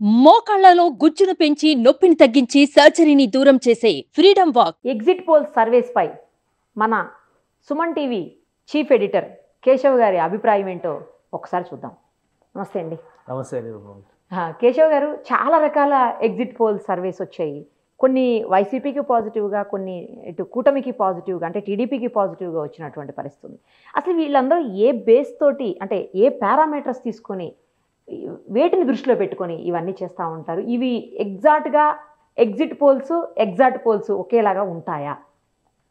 మోకాళ్లలో గుజ్జును పెంచి నొప్పిని తగ్గించి సర్జరీని దూరం చేసే freedom walk. Exit poll surveys పై మన Suman TV chief editor Keshav గారి అభిప్రాయం ఏంటో ఒకసారి చూద్దాం. నమస్తే అండి. నమస్తే. కేశవ్ గారు, చాలా రకాల ఎగ్జిట్ పోల్ సర్వేస్ వచ్చాయి. కొన్ని వైసీపీకి పాజిటివ్గా, కొన్ని ఇటు కూటమికి పాజిటివ్గా, అంటే టీడీపీకి పాజిటివ్గా వచ్చినటువంటి పరిస్థితి ఉంది. అసలు వీళ్ళందరూ ఏ బేస్ తోటి, అంటే ఏ పారామీటర్స్ తీసుకొని, వేటిని దృష్టిలో పెట్టుకొని ఇవన్నీ చేస్తూ ఉంటారు? ఇవి ఎగ్జాక్ట్గా ఎగ్జిట్ పోల్స్ ఒకేలాగా ఉంటాయా?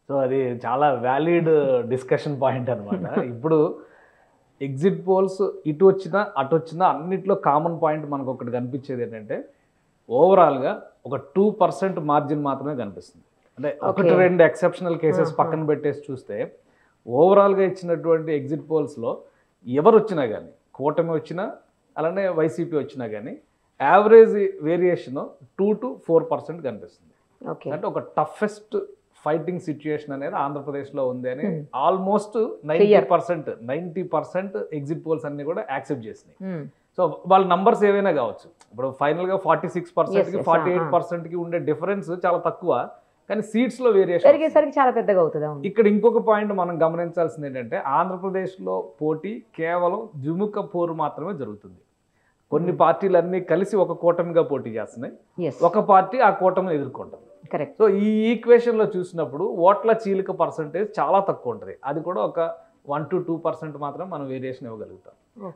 సో అది చాలా వ్యాలిడ్ డిస్కషన్ పాయింట్ అనమాట. ఇప్పుడు ఎగ్జిట్ పోల్స్ ఇటు వచ్చినా అటు వచ్చినా అన్నిట్లో కామన్ పాయింట్ మనకు ఒకటి కనిపించేది ఏంటంటే, ఓవరాల్గా ఒక 2% మార్జిన్ మాత్రమే కనిపిస్తుంది. అంటే ఒకటి రెండు ఎక్సెప్షనల్ కేసెస్ పక్కన పెట్టేసి చూస్తే ఓవరాల్గా ఇచ్చినటువంటి ఎగ్జిట్ పోల్స్లో ఎవరు వచ్చినా కానీ, కూటమి వచ్చినా అలానే వైసీపీ వచ్చినా కానీ, యావరేజ్ వేరియేషన్ 2 to 4% కనిపిస్తుంది. అంటే ఒక టఫెస్ట్ ఫైటింగ్ సిచ్యుయేషన్ అనేది ఆంధ్రప్రదేశ్లో ఉంది అని ఆల్మోస్ట్ 90% ఎగ్జిట్ పోల్స్ అన్ని కూడా యాక్సెప్ట్ చేసినాయి. సో వాళ్ళ నంబర్స్ ఏవైనా కావచ్చు. ఇప్పుడు ఫైనల్గా 46%కి 48%కి ఉండే డిఫరెన్స్ చాలా తక్కువ, కానీ సీట్స్లో వేరియేషన్ చాలా పెద్దగా అవుతుంది. ఇక్కడ ఇంకొక పాయింట్ మనం గమనించాల్సింది ఏంటంటే, ఆంధ్రప్రదేశ్లో పోటీ కేవలం ద్విముఖ పోరు మాత్రమే జరుగుతుంది. కొన్ని పార్టీలన్నీ కలిసి ఒక కూటమిగా పోటీ చేస్తున్నాయి, ఒక పార్టీ ఆ కూటమిని ఎదుర్కొంటుంది. కరెక్ట్. సో ఈ ఈక్వేషన్లో చూసినప్పుడు ఓట్ల చీలిక పర్సంటేజ్ చాలా తక్కువ ఉంటుంది. అది కూడా ఒక 1 to 2% మాత్రం మనం వేరియేషన్ ఇవ్వగలుగుతాం.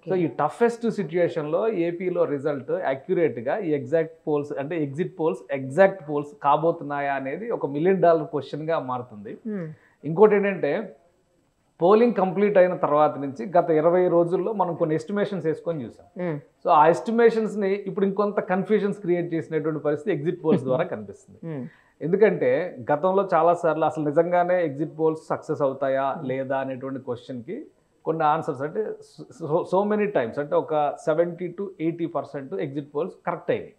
సో ఈ టఫెస్ట్ సిచ్యుయేషన్లో ఏపీలో రిజల్ట్ యాక్యురేట్గా ఈ ఎగ్జిట్ పోల్స్ ఎగ్జాక్ట్ పోల్స్ కాబోతున్నాయా అనేది ఒక $1 million క్వశ్చన్గా మారుతుంది. ఇంకోటి ఏంటంటే, పోలింగ్ కంప్లీట్ అయిన తర్వాత నుంచి గత 20 రోజుల్లో మనం కొన్ని ఎస్టిమేషన్స్ వేసుకొని చూసాం. సో ఆ ఎస్టిమేషన్స్ని ఇప్పుడు ఇంకొంత కన్ఫ్యూజన్స్ క్రియేట్ చేసినటువంటి పరిస్థితి ఎగ్జిట్ పోల్స్ ద్వారా కనిపిస్తుంది. ఎందుకంటే గతంలో చాలాసార్లు అసలు నిజంగానే ఎగ్జిట్ పోల్స్ సక్సెస్ అవుతాయా లేదా అనేటువంటి క్వశ్చన్కి కొన్ని ఆన్సర్స్, అంటే సో మెనీ టైమ్స్, అంటే ఒక 70 to 80% ఎగ్జిట్ పోల్స్ కరెక్ట్ అయినాయి.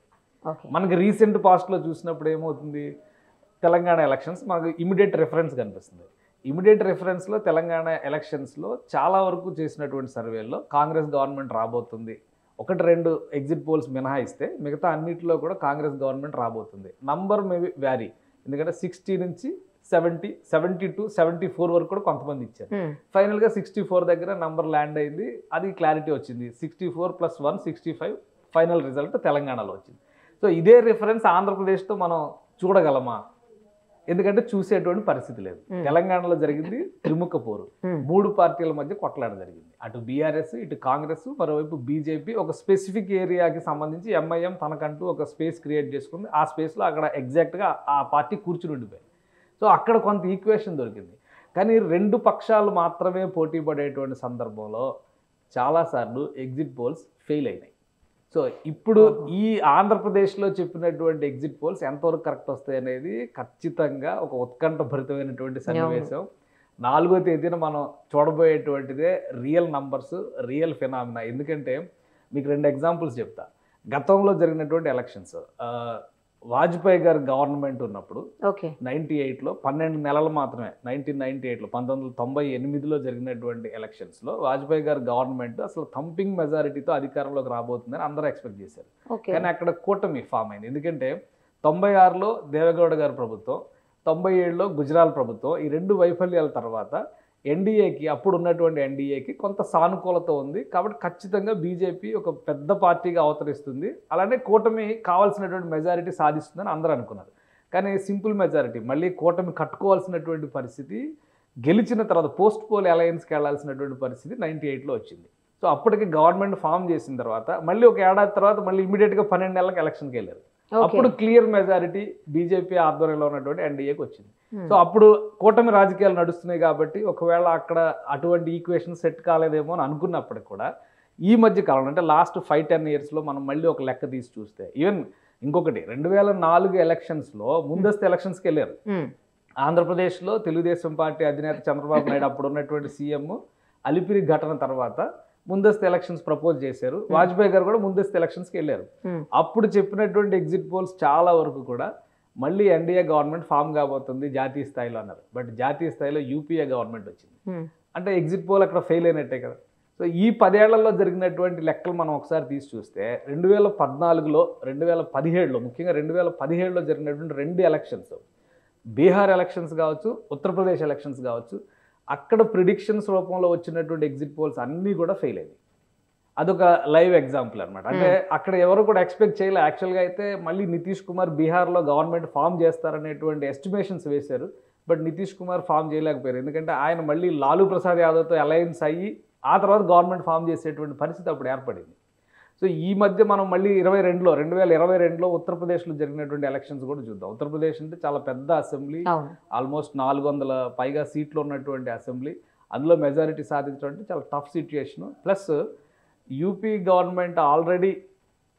మనకి రీసెంట్ పాస్ట్లో చూసినప్పుడు ఏమవుతుంది, తెలంగాణ ఎలక్షన్స్ మనకు ఇమీడియట్ రెఫరెన్స్ కనిపిస్తుంది. ఇమీడియట్ రెఫరెన్స్లో తెలంగాణ ఎలక్షన్స్లో చాలా వరకు చేసినటువంటి సర్వేల్లో కాంగ్రెస్ గవర్నమెంట్ రాబోతుంది, 1-2 ఎగ్జిట్ పోల్స్ మినహాయిస్తే మిగతా అన్నింటిలో కూడా కాంగ్రెస్ గవర్నమెంట్ రాబోతుంది. నంబర్ మేబీ వ్యారీ, ఎందుకంటే 60 నుంచి 70 to 74 వరకు కూడా కొంతమంది ఇచ్చారు. ఫైనల్గా 64 దగ్గర నంబర్ ల్యాండ్ అయింది. అది క్లారిటీ వచ్చింది. 64 + 1 65 ఫైనల్ రిజల్ట్ తెలంగాణలో వచ్చింది. సో ఇదే రిఫరెన్స్ ఆంధ్రప్రదేశ్తో మనం చూడగలమా? ఎందుకంటే చూసేటువంటి పరిస్థితి లేదు. తెలంగాణలో జరిగింది త్రిముఖ పోరు, 3 పార్టీల మధ్య కొట్లాట జరిగింది. అటు బీఆర్ఎస్, ఇటు కాంగ్రెస్, మరోవైపు బీజేపీ ఒక స్పెసిఫిక్ ఏరియాకి సంబంధించి ఎంఐఎం తనకంటూ ఒక స్పేస్ క్రియేట్ చేసుకుంది. ఆ స్పేస్లో అక్కడ ఎగ్జాక్ట్గా ఆ పార్టీ కూర్చుని ఉండిపోయింది. సో అక్కడ కొంత ఈక్వేషన్ దొరికింది. కానీ 2 పక్షాలు మాత్రమే పోటీ పడేటువంటి సందర్భంలో చాలాసార్లు ఎగ్జిట్ పోల్స్ ఫెయిల్ అయినాయి. సో ఇప్పుడు ఈ ఆంధ్రప్రదేశ్లో చెప్పినటువంటి ఎగ్జిట్ పోల్స్ ఎంతవరకు కరెక్ట్ వస్తాయి అనేది ఖచ్చితంగా ఒక ఉత్కంఠభరితమైనటువంటి సన్నివేశం. 4వ తేదీన మనం చూడబోయేటువంటిదే రియల్ నంబర్స్, రియల్ ఫినామినా. ఎందుకంటే మీకు 2 ఎగ్జాంపుల్స్ చెప్తా. గతంలో జరిగినటువంటి ఎలక్షన్స్, వాజ్పేయి గారు గవర్నమెంట్ ఉన్నప్పుడు 98లో 12 నెలలు మాత్రమే, 1998లో 1998లో జరిగినటువంటి ఎలక్షన్స్లో వాజ్పేయి గారు గవర్నమెంట్ అసలు థంపింగ్ మెజారిటీతో అధికారంలోకి రాబోతుందని అందరూ ఎక్స్పెక్ట్ చేశారు. కానీ అక్కడ కూటమి ఫామ్ అయింది. ఎందుకంటే 96లో దేవేగౌడ గారి ప్రభుత్వం, 97లో గుజరాల్ ప్రభుత్వం, ఈ 2 వైఫల్యాల తర్వాత ఎన్డీఏకి, అప్పుడు ఉన్నటువంటి ఎన్డీఏకి కొంత సానుకూలత ఉంది. కాబట్టి ఖచ్చితంగా బీజేపీ ఒక పెద్ద పార్టీగా అవతరిస్తుంది, అలానే కూటమి కావాల్సినటువంటి మెజారిటీ సాధిస్తుందని అందరూ అనుకున్నారు. కానీ సింపుల్ మెజారిటీ, మళ్ళీ కూటమి కట్టుకోవాల్సినటువంటి పరిస్థితి, గెలిచిన తర్వాత పోస్ట్ పోల్ అలయన్స్కి వెళ్లాల్సినటువంటి పరిస్థితి 98లో వచ్చింది. సో అప్పటికి గవర్నమెంట్ ఫామ్ చేసిన తర్వాత మళ్ళీ ఒక ఏడాది తర్వాత మళ్ళీ ఇమీడియట్గా 12 నెలలకు ఎలక్షన్కి వెళ్ళారు. అప్పుడు క్లియర్ మెజారిటీ బీజేపీ ఆధ్వర్యంలో ఉన్నటువంటి ఎన్డీఏకి వచ్చింది. సో అప్పుడు కూటమి రాజకీయాలు నడుస్తున్నాయి కాబట్టి ఒకవేళ అక్కడ అటువంటి ఈక్వేషన్ సెట్ కాలేదేమో అని అనుకున్నప్పటికి కూడా ఈ మధ్య కాలం, అంటే లాస్ట్ 5-10 ఇయర్స్లో మనం మళ్ళీ ఒక లెక్క తీసి చూస్తే, ఈవెన్ ఇంకొకటి 2004 ఎలక్షన్స్లో ముందస్తు ఎలక్షన్స్కి వెళ్ళారు. ఆంధ్రప్రదేశ్లో తెలుగుదేశం పార్టీ అధినేత చంద్రబాబు నాయుడు, అప్పుడు ఉన్నటువంటి సీఎం, అలిపిరి ఘటన తర్వాత ముందస్తు ఎలక్షన్స్ ప్రపోజ్ చేశారు. వాజ్పేయి గారు కూడా ముందస్తు ఎలక్షన్స్కి వెళ్ళారు. అప్పుడు చెప్పినటువంటి ఎగ్జిట్ పోల్స్ చాలా వరకు కూడా మళ్ళీ ఎన్డీఏ గవర్నమెంట్ ఫామ్ కాబోతుంది జాతీయ స్థాయిలో అన్నారు. బట్ జాతీయ స్థాయిలో యూపీఏ గవర్నమెంట్ వచ్చింది. అంటే ఎగ్జిట్ పోల్ అక్కడ ఫెయిల్ అయినట్టే కదా. సో ఈ 10 ఏళ్లలో జరిగినటువంటి లెక్కలు మనం ఒకసారి తీసి చూస్తే 2014లో 2017లో ముఖ్యంగా 2017లో జరిగినటువంటి 2 ఎలక్షన్స్, బీహార్ ఎలక్షన్స్ కావచ్చు, ఉత్తరప్రదేశ్ ఎలక్షన్స్ కావచ్చు, అక్కడ ప్రిడిక్షన్స్ రూపంలో వచ్చినటువంటి ఎగ్జిట్ పోల్స్ అన్నీ కూడా ఫెయిల్ అయ్యాయి. అదొక లైవ్ ఎగ్జాంపుల్ అనమాట. అంటే అక్కడ ఎవరు కూడా ఎక్స్పెక్ట్ చేయలే. యాక్చువల్గా అయితే మళ్ళీ నితీష్ కుమార్ బీహార్లో గవర్నమెంట్ ఫామ్ చేస్తారనేటువంటి ఎస్టిమేషన్స్ వేశారు. బట్ నితీష్ కుమార్ ఫామ్ చేయలేకపోయారు. ఎందుకంటే ఆయన మళ్ళీ లాలూ ప్రసాద్ యాదవ్తో అలయన్స్ అయ్యి ఆ తర్వాత గవర్నమెంట్ ఫామ్ చేసేటువంటి పరిస్థితి అప్పుడు ఏర్పడింది. సో ఈ మధ్య మనం మళ్ళీ 2022లో ఉత్తరప్రదేశ్లో జరిగినటువంటి ఎలక్షన్స్ కూడా చూద్దాం. ఉత్తరప్రదేశ్ అంటే చాలా పెద్ద అసెంబ్లీ, ఆల్మోస్ట్ 400 పైగా సీట్లు ఉన్నటువంటి అసెంబ్లీ. అందులో మెజారిటీ సాధించడం అంటే చాలా tough situation. Plus UP government already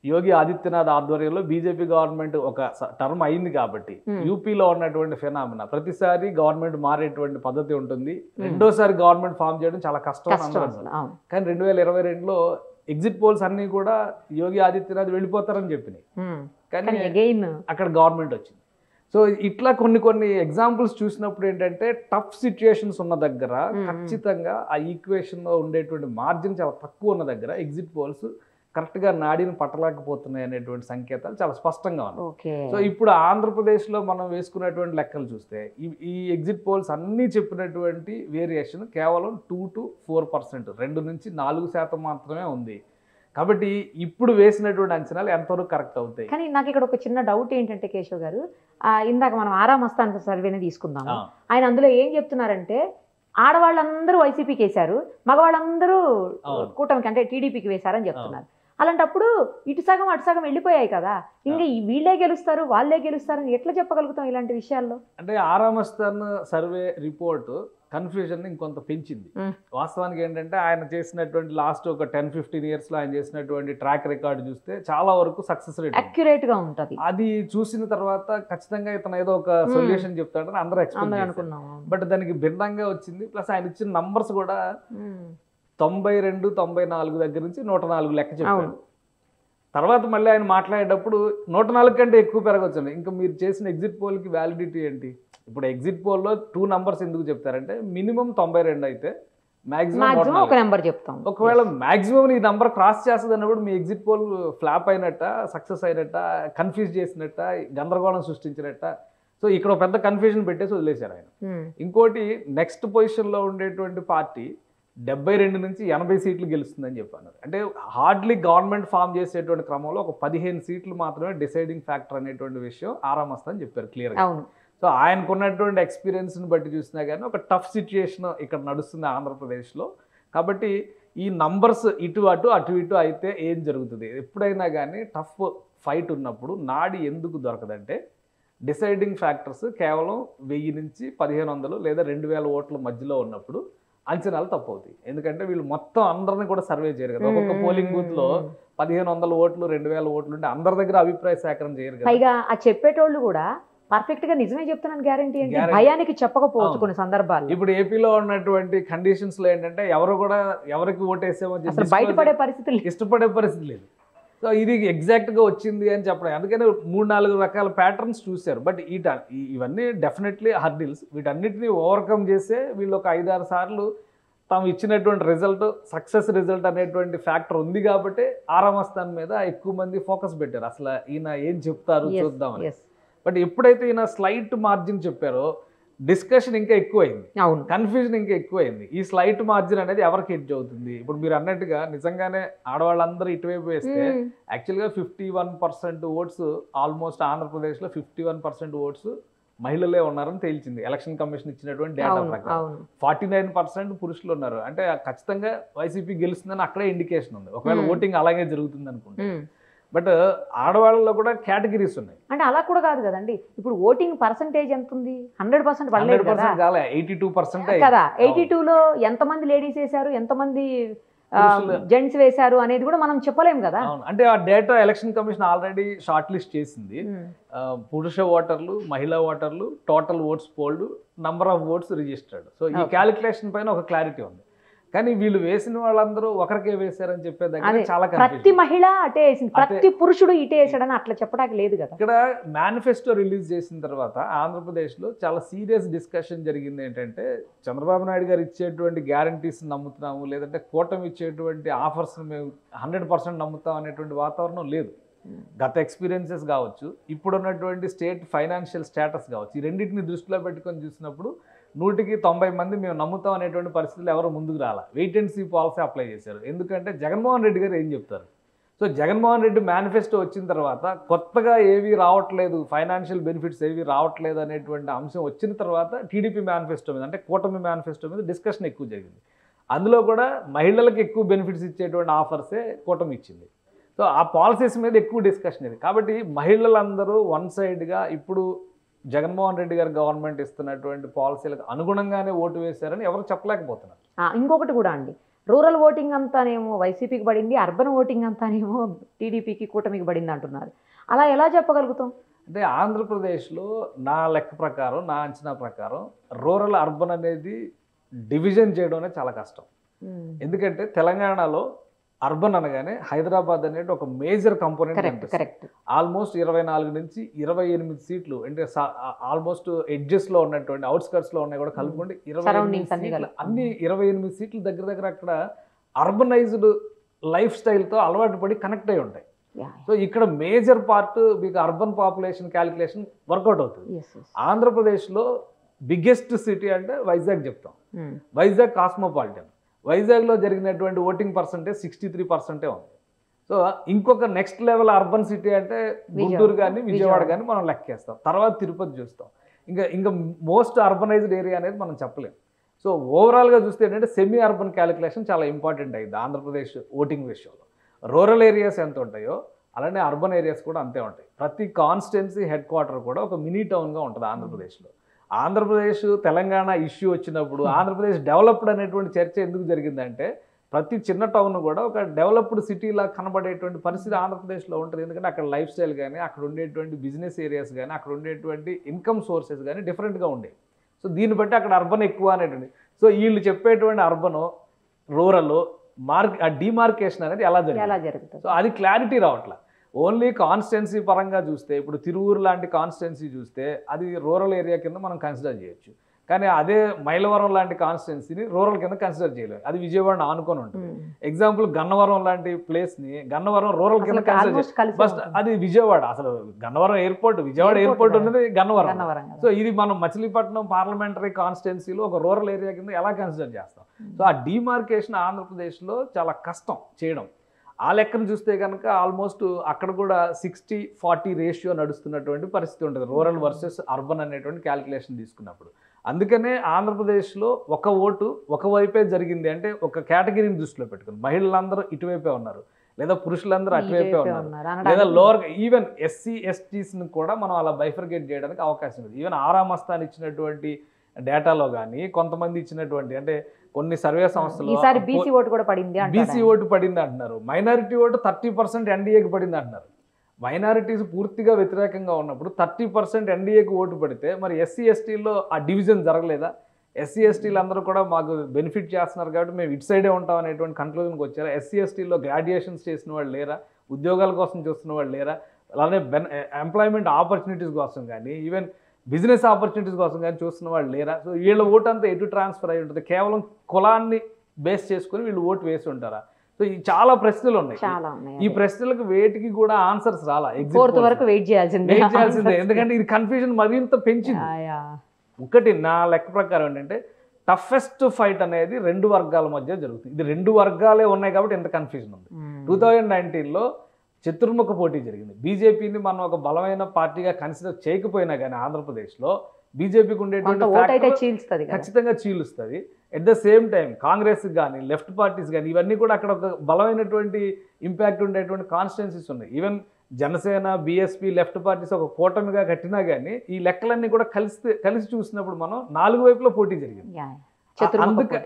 Yogi Adityanath ఆధ్వర్యంలో బీజేపీ గవర్నమెంట్ ఒక టర్మ్ అయింది కాబట్టి యూపీలో ఉన్నటువంటి ఫినామినా ప్రతిసారి గవర్నమెంట్ మారేటువంటి పద్ధతి ఉంటుంది. రెండోసారి గవర్నమెంట్ ఫామ్ చేయడం చాలా కష్టం. కానీ 2022లో ఎగ్జిట్ పోల్స్ అన్నీ కూడా యోగి ఆదిత్యనాథ్ వెళ్ళిపోతారని చెప్పినాయి. కానీ అక్కడ గవర్నమెంట్ వచ్చింది. సో ఇట్లా కొన్ని ఎగ్జాంపుల్స్ చూసినప్పుడు ఏంటంటే టఫ్ సిచ్యుయేషన్స్ ఉన్న దగ్గర ఖచ్చితంగా ఆ ఈక్వేషన్లో ఉండేటువంటి మార్జిన్ చాలా తక్కువ ఉన్న దగ్గర ఎగ్జిట్ పోల్స్ కరెక్ట్గా నాడిని పట్టలేకపోతున్నాయి అనేటువంటి సంకేతాలు చాలా స్పష్టంగా ఉన్నాయి. సో ఇప్పుడు ఆంధ్రప్రదేశ్లో మనం వేసుకున్నటువంటి లెక్కలు చూస్తే ఈ ఎగ్జిట్ పోల్స్ అన్నీ చెప్పినటువంటి వేరియేషన్ కేవలం 2 to 4%, 2 నుంచి 4% మాత్రమే ఉంది. కాబట్టి ఇప్పుడు వేసినటువంటి అంచనాలు ఎంతవరకు కరెక్ట్ అవుతాయి. కానీ నాకు ఇక్కడ ఒక చిన్న డౌట్ ఏంటంటే కేశవ్ గారు, ఇందాక మనం ఆరా మస్తాన్ సర్వేని తీసుకుందాము. ఆయన అందులో ఏం చెప్తున్నారంటే ఆడవాళ్ళందరూ వైసీపీకి వేశారు, మగవాళ్ళందరూ కూటమికి అంటే టీడీపీకి వేశారని చెప్తున్నారు. అలాంటప్పుడు ఇటు సగం అటు సగం వెళ్ళిపోయాయి కదా, ఇంకా వీళ్ళే గెలుస్తారు వాళ్ళే గెలుస్తారని ఎట్లా చెప్పగలుగుతాం ఇలాంటి విషయాల్లో? అంటే ఆరా మస్తాన్ సర్వే రిపోర్ట్ కన్ఫ్యూజన్ ఇంకొంత పెంచింది. వాస్తవానికి ఏంటంటే ఆయన చేసినటువంటి లాస్ట్ ఒక 10-15 ఇయర్స్లో ఆయన చేసినటువంటి ట్రాక్ రికార్డు చూస్తే చాలా వరకు సక్సెస్ రేట్ అక్యురేట్ గా ఉంటుంది. అది చూసిన తర్వాత ఖచ్చితంగా ఇతను ఏదో ఒక సొల్యూషన్ చెప్తాడని అందరూ ఎక్స్పెక్ట్ అనుకున్నాం. బట్ దానికి భిన్నంగా వచ్చింది. ప్లస్ ఆయన ఇచ్చిన నంబర్స్ కూడా 92-94 దగ్గర నుంచి 104 లెక్క చెప్పాడు. తర్వాత మళ్ళీ ఆయన మాట్లాడేటప్పుడు 104 కంటే ఎక్కువ పెరగవచ్చు. ఇంకా మీరు చేసిన ఎగ్జిట్ పోల్కి వ్యాలిడిటీ ఏంటి? ఇప్పుడు ఎగ్జిట్ పోల్లో 2 నంబర్స్ ఎందుకు చెప్తారంటే మినిమం 92 అయితే మాక్సిమం ఒక నెంబర్ చెప్తాం. ఒకవేళ మాక్సిమం ఈ నంబర్ క్రాస్ చేస్తుంది అన్నప్పుడు మీ ఎగ్జిట్ పోల్ ఫ్లాప్ అయినట్ట, సక్సెస్ అయినట్ట, కన్ఫ్యూజ్ చేసినట్ట, గందరగోళం సృష్టించినట్ట. సో ఇక్కడ పెద్ద కన్ఫ్యూజన్ పెట్టేసి వదిలేశారు ఆయన. ఇంకోటి నెక్స్ట్ పొజిషన్లో ఉండేటువంటి పార్టీ 72 నుంచి 80 సీట్లు గెలుస్తుందని చెప్పాను. అంటే హార్డ్లీ గవర్నమెంట్ ఫామ్ చేసేటువంటి క్రమంలో ఒక 15 సీట్లు మాత్రమే డిసైడింగ్ ఫ్యాక్టర్ అనేటువంటి విషయం ఆరా మస్తాన్ చెప్పారు క్లియర్గా. సో ఆయనకున్నటువంటి ఎక్స్పీరియన్స్ని బట్టి చూసినా కానీ ఒక టఫ్ సిచ్యుయేషన్ ఇక్కడ నడుస్తుంది ఆంధ్రప్రదేశ్లో. కాబట్టి ఈ నంబర్స్ ఇటు ఇటు అయితే ఏం జరుగుతుంది? ఎప్పుడైనా కానీ టఫ్ ఫైట్ ఉన్నప్పుడు నాడి ఎందుకు దొరకదంటే డిసైడింగ్ ఫ్యాక్టర్స్ కేవలం 1000 నుంచి 1500 లేదా 2000 ఓట్ల మధ్యలో ఉన్నప్పుడు అంచనాలు తప్పవుతాయి. ఎందుకంటే వీళ్ళు మొత్తం అందరిని కూడా సర్వే చేయరు కదా. ఒక్కొక్క పోలింగ్ బూత్ లో 1500 ఓట్లు 2000 ఓట్లు ఉంటే అందరి దగ్గర అభిప్రాయ సేకరణ చేయరు కదా. పైగా ఆ చెప్పేటోళ్ళు కూడా పర్ఫెక్ట్ గా నిజమే చెప్తున్నాను గ్యారంటీ ఏంటి? భయానికి చెప్పకపోవచ్చు కొన్ని సందర్భాలు. ఇప్పుడు ఏపీలో ఉన్నటువంటి కండిషన్స్ లో ఏంటంటే ఎవరు కూడా ఎవరికి ఓటేసేమో బయటపడే పరిస్థితి, ఇష్టపడే పరిస్థితి లేదు. సో ఇది ఎగ్జాక్ట్గా వచ్చింది అని చెప్పడం. అందుకని 3-4 రకాల ప్యాటర్న్స్ చూశారు. బట్ ఇవన్నీ డెఫినెట్లీ హర్డిల్స్. వీటన్నిటిని ఓవర్కమ్ చేసే వీళ్ళు ఒక 5-6 సార్లు తాము ఇచ్చినటువంటి రిజల్ట్ సక్సెస్ రిజల్ట్ అనేటువంటి ఫ్యాక్టర్ ఉంది కాబట్టి ఆరా మస్తాన్ మీద ఎక్కువ మంది ఫోకస్ పెట్టారు. అసలు ఈయన ఏం చెప్తారు చూద్దామని. బట్ ఎప్పుడైతే ఈయన స్లైట్ మార్జిన్ చెప్పారో డిస్కషన్ ఇంకా ఎక్కువైంది, కన్ఫ్యూజన్ ఇంకా ఎక్కువైంది. ఈ స్లైట్ మార్జిన్ అనేది ఎవరికి ఎడ్జ్ అవుతుంది? ఇప్పుడు మీరు అన్నట్టుగా నిజంగానే ఆడవాళ్ళందరూ ఇటువైపు వేస్తే యాక్చువల్గా 51% ఓట్స్ ఆల్మోస్ట్ ఆంధ్రప్రదేశ్లో 51% ఓట్స్ మహిళలే ఉన్నారని తేల్చింది ఎలక్షన్ కమిషన్ ఇచ్చినటువంటి డేటా ప్రకారం. 49% పురుషులు ఉన్నారు. అంటే ఖచ్చితంగా వైసీపీ గెలుస్తుందని అక్కడే ఇండికేషన్ ఉంది. ఒకవేళ ఓటింగ్ అలాగే జరుగుతుంది అనుకుంటే. బట్ ఆడవాళ్ళలో కూడా కేటగిరీస్ ఉన్నాయి. అంటే అలా కూడా కాదు కదండి. ఇప్పుడు ఓటింగ్ పర్సంటేజ్ ఎంత ఉంది? 100% పడలేదు కదా, 82% కదా. 82లో ఎంతమంది లేడీస్ వేశారు, ఎంతమంది జెంట్స్ వేశారు అనేది కూడా మనం చెప్పలేము కదా. అంటే ఆ data election commission already short list చేసింది. పురుష ఓటర్లు, మహిళా ఓటర్లు, total votes fold, number of votes registered. So ఈ క్యాలిక్యులేషన్ పైన ఒక క్లారిటీ ఉంది. కానీ వీళ్ళు వేసిన వాళ్ళందరూ ఒకరికే వేశారని చెప్పే దగ్గర అదే, చాలా ప్రతి కన్ఫ్యూజన్. మహిళ అటే వేసింది, ప్రతి పురుషుడు ఇటే వేసాడని అట్లా చెప్పడానికి లేదు కదా. ఇక్కడ మేనిఫెస్టో రిలీజ్ చేసిన తర్వాత ఆంధ్రప్రదేశ్లో చాలా సీరియస్ డిస్కషన్ జరిగింది. ఏంటంటే చంద్రబాబు నాయుడు గారు ఇచ్చేటువంటి గ్యారంటీస్ నమ్ముతున్నాము, లేదంటే కూటమి ఇచ్చేటువంటి ఆఫర్స్ మేము 100% నమ్ముతాం అనేటువంటి వాతావరణం లేదు. గత ఎక్స్పీరియన్సెస్ కావచ్చు, ఇప్పుడున్నటువంటి స్టేట్ ఫైనాన్షియల్ స్టేటస్ కావచ్చు, ఈ రెండింటిని దృష్టిలో పెట్టుకొని చూసినప్పుడు 100కి 90 మంది మేము నమ్ముతాం అనేటువంటి పరిస్థితులు ఎవరు ముందుకు రాలా. Wait and see policy apply చేశారు. ఎందుకంటే జగన్మోహన్ రెడ్డి గారు ఏం చెప్తారు? సో జగన్మోహన్ రెడ్డి మేనిఫెస్టో వచ్చిన తర్వాత కొత్తగా ఏవి రావట్లేదు, ఫైనాన్షియల్ బెనిఫిట్స్ ఏవి రావట్లేదు అనేటువంటి అంశం వచ్చిన తర్వాత టీడీపీ మేనిఫెస్టో మీద, అంటే కూటమి మేనిఫెస్టో మీద డిస్కషన్ ఎక్కువ జరిగింది. అందులో కూడా మహిళలకు ఎక్కువ బెనిఫిట్స్ ఇచ్చేటువంటి ఆఫర్సే కూటమి ఇచ్చింది. సో ఆ పాలసీస్ మీద ఎక్కువ డిస్కషన్ ఇది. కాబట్టి మహిళలందరూ వన్ సైడ్గా ఇప్పుడు జగన్మోహన్ రెడ్డి గారు గవర్నమెంట్ ఇస్తున్నటువంటి పాలసీలకు అనుగుణంగానే ఓటు వేశారని ఎవరు చెప్పలేకపోతున్నారు. ఇంకొకటి కూడా అండి, రూరల్ ఓటింగ్ అంతానేమో వైసీపీకి పడింది, అర్బన్ ఓటింగ్ అంతానేమో టీడీపీకి కూటమికి పడింది అంటున్నారు. అలా ఎలా చెప్పగలుగుతాం? అంటే ఆంధ్రప్రదేశ్లో నా లెక్క ప్రకారం, నా అంచనా ప్రకారం రూరల్ అర్బన్ అనేది డివిజన్ చేయడం అనేది చాలా కష్టం. ఎందుకంటే తెలంగాణలో అర్బన్ అనగానే హైదరాబాద్ అనేది ఒక మేజర్ కంపోనెంట్. కరెక్ట్. ఆల్మోస్ట్ 24 నుంచి 28 సీట్లు, అంటే ఆల్మోస్ట్ ఎడ్జెస్లో ఉన్నటువంటి అవుట్స్కర్ట్స్లో ఉన్నాయి కూడా కలుపుకుంటే 28 సీట్లు, అన్ని 28 సీట్లు దగ్గర దగ్గర అక్కడ అర్బనైజ్డ్ లైఫ్ స్టైల్తో అలవాటు పడి కనెక్ట్ అయి ఉంటాయి. సో ఇక్కడ మేజర్ పార్ట్ మీకు అర్బన్ పాపులేషన్ క్యాలిక్యులేషన్ వర్కౌట్ అవుతుంది. ఆంధ్రప్రదేశ్లో బిగ్గెస్ట్ సిటీ అంటే వైజాగ్ చెప్తాం. వైజాగ్ కాస్మోపాలిటన్. వైజాగ్లో జరిగినటువంటి ఓటింగ్ పర్సంటేజ్ 63% ఉంది. సో ఇంకొక నెక్స్ట్ లెవెల్ అర్బన్ సిటీ అంటే గుంటూరు కానీ విజయవాడ కానీ మనం లెక్కేస్తాం. తర్వాత తిరుపతి చూస్తాం. ఇంకా మోస్ట్ అర్బనైజ్డ్ ఏరియా అనేది మనం చెప్పలేం. సో ఓవరాల్గా చూస్తే ఏంటంటే సెమీ అర్బన్ క్యాలిక్యులేషన్ చాలా ఇంపార్టెంట్ అయింది ఆంధ్రప్రదేశ్ ఓటింగ్ విషయంలో. రూరల్ ఏరియాస్ ఎంత ఉంటాయో అలానే అర్బన్ ఏరియాస్ కూడా అంతే ఉంటాయి. ప్రతి కాన్స్టిట్యున్సీ హెడ్ క్వార్టర్ కూడా ఒక మినీ టౌన్గా ఉంటుంది ఆంధ్రప్రదేశ్లో. ఆంధ్రప్రదేశ్ తెలంగాణ ఇష్యూ వచ్చినప్పుడు ఆంధ్రప్రదేశ్ డెవలప్డ్ అనేటువంటి చర్చ ఎందుకు జరిగిందంటే ప్రతి చిన్న టౌన్ కూడా ఒక డెవలప్డ్ సిటీలా కనబడేటువంటి పరిస్థితి ఆంధ్రప్రదేశ్లో ఉంటుంది. ఎందుకంటే అక్కడ లైఫ్ స్టైల్ కానీ, అక్కడ ఉండేటువంటి బిజినెస్ ఏరియాస్ కానీ, అక్కడ ఉండేటువంటి ఇన్కమ్ సోర్సెస్ కానీ డిఫరెంట్గా ఉండేవి. సో దీన్ని బట్టి అక్కడ అర్బన్ ఎక్కువ అనేటువంటి, సో వీళ్ళు చెప్పేటువంటి అర్బను రూరల్ ఆ డిమార్కేషన్ అనేది ఎలా జరుగుతుంది? సో అది క్లారిటీ రావట్లా. ఓన్లీ కాన్స్టిట్యున్సీ పరంగా చూస్తే ఇప్పుడు తిరువూరు లాంటి కాన్స్టిట్యున్సీ చూస్తే అది రూరల్ ఏరియా కింద మనం కన్సిడర్ చేయొచ్చు. కానీ అదే మైలవరం లాంటి కాన్స్టిట్యున్సీని రూరల్ కింద కన్సిడర్ చేయలేదు. అది విజయవాడని ఆనుకొని ఉంటుంది. ఎగ్జాంపుల్ గన్నవరం లాంటి ప్లేస్ని గన్నవరం రూరల్ కింద కన్సిడర్ ఫస్ట్ అది విజయవాడ. అసలు గన్నవరం ఎయిర్పోర్ట్, విజయవాడ ఎయిర్పోర్ట్ ఉన్నది గన్నవరం. సో ఇది మనం మచిలీపట్నం పార్లమెంటరీ కాన్స్టిట్యున్సీలో ఒక రూరల్ ఏరియా కింద ఎలా కన్సిడర్ చేస్తాం? సో ఆ డిమార్కేషన్ ఆంధ్రప్రదేశ్లో చాలా కష్టం చేయడం. ఆ లెక్కను చూస్తే కనుక ఆల్మోస్ట్ అక్కడ కూడా 60-40 రేషియో నడుస్తున్నటువంటి పరిస్థితి ఉంటుంది రూరల్ వర్సెస్ అర్బన్ అనేటువంటి క్యాలిక్యులేషన్ తీసుకున్నప్పుడు. అందుకనే ఆంధ్రప్రదేశ్లో ఒక ఓటు ఒకవైపే జరిగింది అంటే ఒక కేటగిరీని దృష్టిలో పెట్టుకుని మహిళలందరూ ఇటువైపే ఉన్నారు, లేదా పురుషులందరూ అటువైపే ఉన్నారు, లేదా లోవర్ ఈవెన్ ఎస్సీ ఎస్టీస్ని కూడా మనం అలా బైఫర్గేట్ చేయడానికి అవకాశం ఉంది. ఈవెన్ ఆరామస్తాన్ ఇచ్చినటువంటి డేటాలో కానీ కొంతమంది ఇచ్చినటువంటి అంటే కొన్ని సర్వే సంస్థలు బీసీ ఓటు పడింది అంటున్నారు, మైనారిటీ ఓటు 30% ఎన్డీఏకి పడింది అంటున్నారు. మైనారిటీస్ పూర్తిగా వ్యతిరేకంగా ఉన్నప్పుడు 30% ఎన్డీఏకి ఓటు పడితే మరి ఎస్సీ ఎస్టీల్లో ఆ డివిజన్ జరగలేదా? ఎస్సీ ఎస్టీలు అందరూ కూడా మాకు బెనిఫిట్ చేస్తున్నారు కాబట్టి మేము ఇటు సైడే ఉంటాం అనేటువంటి కన్క్లూజన్కి వచ్చారా? ఎస్సీ ఎస్టీల్లో గ్రాడ్యుయేషన్స్ చేసిన వాళ్ళు లేరా? ఉద్యోగాల కోసం చూస్తున్న వాళ్ళు లేరా? అలానే ఎంప్లాయ్మెంట్ ఆపర్చునిటీస్ కోసం కానీ ఈవెన్ బిజినెస్ ఆపర్చునిటీస్ కోసం కానీ చూస్తున్న వాళ్ళు లేరా? సో వీళ్ళ ఓటు అంతా ఎటు ట్రాన్స్ఫర్ అయి ఉంటుంది? కేవలం కులాన్ని బేస్ చేసుకుని వీళ్ళు ఓటు వేసి ఉంటారా? సో ఈ చాలా ప్రశ్నలు ఉన్నాయి. ఈ ప్రశ్నలకు వేటికి కూడా ఆన్సర్స్ రాలా. వరకు వెయిట్ చేయాల్సిందే. ఎందుకంటే ఇది కన్ఫ్యూజన్ మరింత పెంచింది. ఒకటి నా లెక్క ప్రకారం ఏంటంటే టఫెస్ట్ ఫైట్ అనేది 2 వర్గాల మధ్య జరుగుతుంది. ఇది 2 వర్గాలే ఉన్నాయి కాబట్టి ఎంత కన్ఫ్యూజన్ ఉంది. 2019లో చతుర్ముఖ పోటీ జరిగింది. బీజేపీని మనం ఒక బలమైన పార్టీగా కన్సిడర్ చేయకపోయినా కానీ ఆంధ్రప్రదేశ్లో బీజేపీకి ఉండేటువంటి ఖచ్చితంగా చీలుస్తుంది. At the same time Congress కానీ లెఫ్ట్ పార్టీస్ కానీ ఇవన్నీ కూడా అక్కడ ఒక బలమైనటువంటి ఇంపాక్ట్ ఉండేటువంటి కాన్స్టిట్యున్సీస్ ఉన్నాయి. Even Janasena, BSP, left parties ఒక కూటమిగా కట్టినా కానీ ఈ లెక్కలన్నీ కూడా కలిసి చూసినప్పుడు మనం 4 వైపులో పోటీ జరిగింది.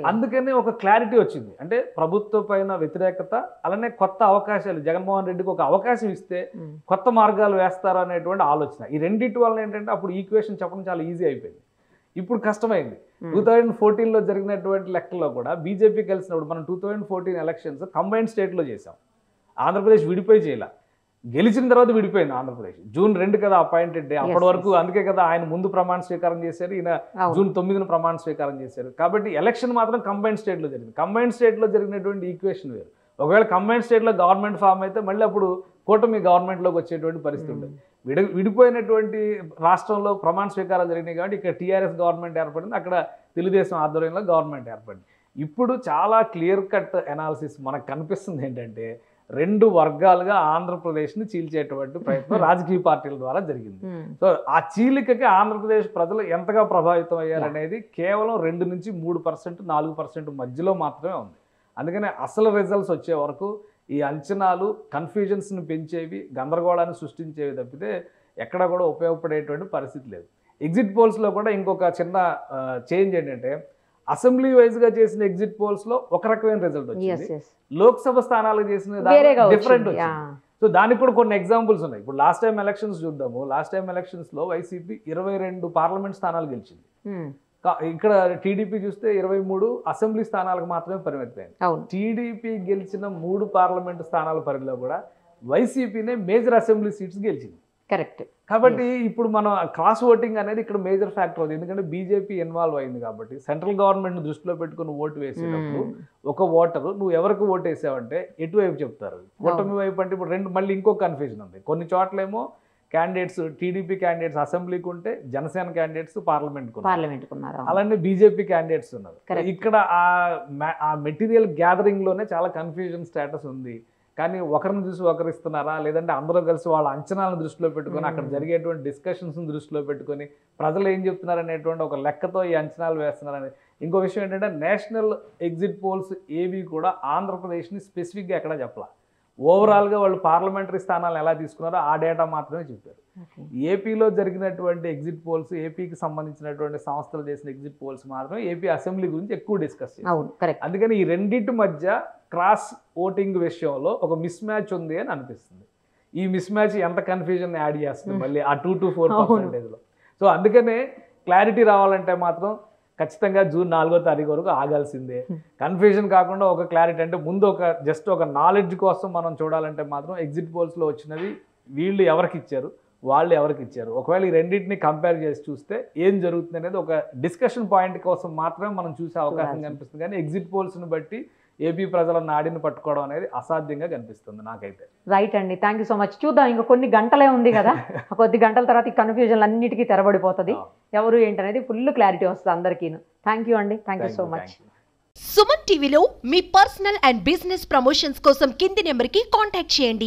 అందుకనే ఒక క్లారిటీ వచ్చింది. అంటే ప్రభుత్వ పైన వ్యతిరేకత, అలానే కొత్త అవకాశాలు, జగన్మోహన్ రెడ్డికి ఒక అవకాశం ఇస్తే కొత్త మార్గాలు వేస్తారు అనేటువంటి ఆలోచన. ఈ రెండింటి వల్ల ఏంటంటే అప్పుడు ఈక్వేషన్ చెప్పడం చాలా ఈజీ అయిపోయింది. ఇప్పుడు కష్టమైంది. 2014లో జరిగినటువంటి లెక్కల్లో కూడా బీజేపీ కలిసినప్పుడు మనం 2014 ఎలక్షన్స్ కంబైన్డ్ స్టేట్లో చేసాం. ఆంధ్రప్రదేశ్ విడిపోయి చేయాల, గెలిచిన తర్వాత విడిపోయింది ఆంధ్రప్రదేశ్. జూన్ 2 కదా అపాయింటెడ్ డే. అప్పటి వరకు అందుకే కదా ఆయన ముందు ప్రమాణ స్వీకారం చేశారు, ఈయన జూన్ 9న ప్రమాణ స్వీకారం చేశారు. కాబట్టి ఎలక్షన్ మాత్రం కంబైన్డ్ స్టేట్లో జరిగింది. కంబైన్డ్ స్టేట్లో జరిగినటువంటి ఈక్వేషన్ వేరు. ఒకవేళ కంబైన్డ్ స్టేట్లో గవర్నమెంట్ ఫామ్ అయితే మళ్ళీ అప్పుడు కూటమి గవర్నమెంట్లోకి వచ్చేటువంటి పరిస్థితి ఉండేది. విడిపోయినటువంటి రాష్ట్రంలో ప్రమాణ స్వీకారాలు జరిగినాయి కాబట్టి ఇక్కడ టీఆర్ఎస్ గవర్నమెంట్ ఏర్పడింది, అక్కడ తెలుగుదేశం ఆధ్వర్యంలో గవర్నమెంట్ ఏర్పడింది. ఇప్పుడు చాలా క్లియర్ కట్ అనాలిసిస్ మనకు కనిపిస్తుంది ఏంటంటే 2 వర్గాలుగా ఆంధ్రప్రదేశ్ని చీల్చేటువంటి ప్రయత్నం రాజకీయ పార్టీల ద్వారా జరిగింది. సో ఆ చీలికకి ఆంధ్రప్రదేశ్ ప్రజలు ఎంతగా ప్రభావితం అయ్యారనేది కేవలం 2 నుంచి 3%, 4% మధ్యలో మాత్రమే ఉంది. అందుకనే అసలు రిజల్ట్స్ వచ్చే వరకు ఈ అంచనాలు కన్ఫ్యూజన్స్ని పెంచేవి, గందరగోళాన్ని సృష్టించేవి తప్పితే ఎక్కడ కూడా ఉపయోగపడేటువంటి పరిస్థితి లేదు. ఎగ్జిట్ పోల్స్లో కూడా ఇంకొక చిన్న చేంజ్ ఏంటంటే అసెంబ్లీ వైజ్గా చేసిన ఎగ్జిట్ పోల్స్లో ఒక రకమైన రిజల్ట్ వచ్చింది, లోక్సభ స్థానాలకు చేసిన డిఫరెంట్ వచ్చింది. సో దానికి కూడా కొన్ని ఎగ్జాంపుల్స్ ఉన్నాయి. ఇప్పుడు లాస్ట్ టైం ఎలక్షన్స్ చూద్దాము. లాస్ట్ టైం ఎలక్షన్స్లో వైసీపీ 22 పార్లమెంట్ స్థానాలు గెలిచింది. ఇక్కడ టీడీపీ చూస్తే 23 అసెంబ్లీ స్థానాలకు మాత్రమే పరిమితమైంది. టీడీపీ గెలిచిన 3 పార్లమెంట్ స్థానాల పరిధిలో కూడా వైసీపీనే మేజర్ అసెంబ్లీ సీట్స్ గెలిచింది. కరెక్ట్. కాబట్టి ఇప్పుడు మనం క్రాస్ ఓటింగ్ అనేది ఇక్కడ మేజర్ ఫ్యాక్టర్ అవుతుంది. ఎందుకంటే బీజేపీ ఇన్వాల్వ్ అయింది కాబట్టి సెంట్రల్ గవర్నమెంట్ దృష్టిలో పెట్టుకుని ఓటు వేసేటప్పుడు ఒక ఓటరు నువ్వు ఎవరికి ఓటు వేసావంటే ఎటువైపు చెప్తారు, కూటమి వైపు అంటే ఇప్పుడు మళ్ళీ ఇంకో కన్ఫ్యూజన్ ఉంది. కొన్ని చోట్లేమో క్యాండిడేట్స్ టీడీపీ క్యాండిడేట్స్ అసెంబ్లీకి ఉంటే జనసేన క్యాండిడేట్స్ పార్లమెంట్ ఉన్నారు, అలానే బీజేపీ క్యాండిడేట్స్ ఉన్నారు. ఇక్కడ ఆ మెటీరియల్ గ్యాదరింగ్ లోనే చాలా కన్ఫ్యూజన్ స్టేటస్ ఉంది. కానీ ఒకరిని చూసి ఒకరు ఇస్తున్నారా, లేదంటే అందరూ కలిసి వాళ్ళ అంచనాలను దృష్టిలో పెట్టుకొని అక్కడ జరిగేటువంటి డిస్కషన్స్ని దృష్టిలో పెట్టుకొని ప్రజలు ఏం చెప్తున్నారు అనేటువంటి ఒక లెక్కతో ఈ అంచనాలు వేస్తున్నారని. ఇంకో విషయం ఏంటంటే నేషనల్ ఎగ్జిట్ పోల్స్ ఏవి కూడా ఆంధ్రప్రదేశ్ని స్పెసిఫిక్గా ఎక్కడ చెప్పాల. ఓవరాల్గా వాళ్ళు పార్లమెంటరీ స్థానాలు ఎలా తీసుకున్నారో ఆ డేటా మాత్రమే చెప్పారు. ఏపీలో జరిగినటువంటి ఎగ్జిట్ పోల్స్, ఏపీకి సంబంధించినటువంటి సంస్థలు చేసిన ఎగ్జిట్ పోల్స్ మాత్రం ఏపీ అసెంబ్లీ గురించి ఎక్కువ డిస్కస్ చేశారు. అందుకని ఈ రెండింటి మధ్య క్రాస్ ఓటింగ్ విషయంలో ఒక మిస్ మ్యాచ్ ఉంది అని అనిపిస్తుంది. ఈ మిస్ మ్యాచ్ ఎంత కన్ఫ్యూజన్ యాడ్ చేస్తుంది మళ్ళీ ఆ 2 to 4%లో. సో అందుకనే క్లారిటీ రావాలంటే మాత్రం ఖచ్చితంగా జూన్ 4వ తారీఖు వరకు ఆగాల్సిందే. కన్ఫ్యూజన్ కాకుండా ఒక క్లారిటీ అంటే ముందు జస్ట్ ఒక నాలెడ్జ్ కోసం మనం చూడాలంటే మాత్రం ఎగ్జిట్ పోల్స్లో వచ్చినవి వీళ్ళు ఎవరికి ఇచ్చారు, వాళ్ళు ఎవరికి ఇచ్చారు, ఒకవేళ ఈ రెండింటిని కంపేర్ చేసి చూస్తే ఏం జరుగుతుంది అనేది ఒక డిస్కషన్ పాయింట్ కోసం మాత్రమే మనం చూసే అవకాశం కనిపిస్తుంది. కానీ ఎగ్జిట్ పోల్స్ని బట్టి ఏపీ ప్రజల నాడిని పట్టుకోవడం అనేది అసాధ్యంగా కనిపిస్తుంది నాకైతే. రైట్ అండి, థ్యాంక్ యూ సో మచ్. చూద్దాం, ఇంకా కొన్ని గంటలే ఉంది కదా, కొద్ది గంటల తర్వాత ఈ కన్ఫ్యూజన్ అన్నిటికీ తెరబడిపోతుంది, ఎవరు ఏంటనేది ఫుల్ క్లారిటీ వస్తుంది అందరికీ. థ్యాంక్ యూ అండి, thank you so much. Suman టీవీలో మీ పర్సనల్ అండ్ బిజినెస్ ప్రమోషన్స్ కోసం కింది నెంబర్కి కాంటాక్ట్ చేయండి.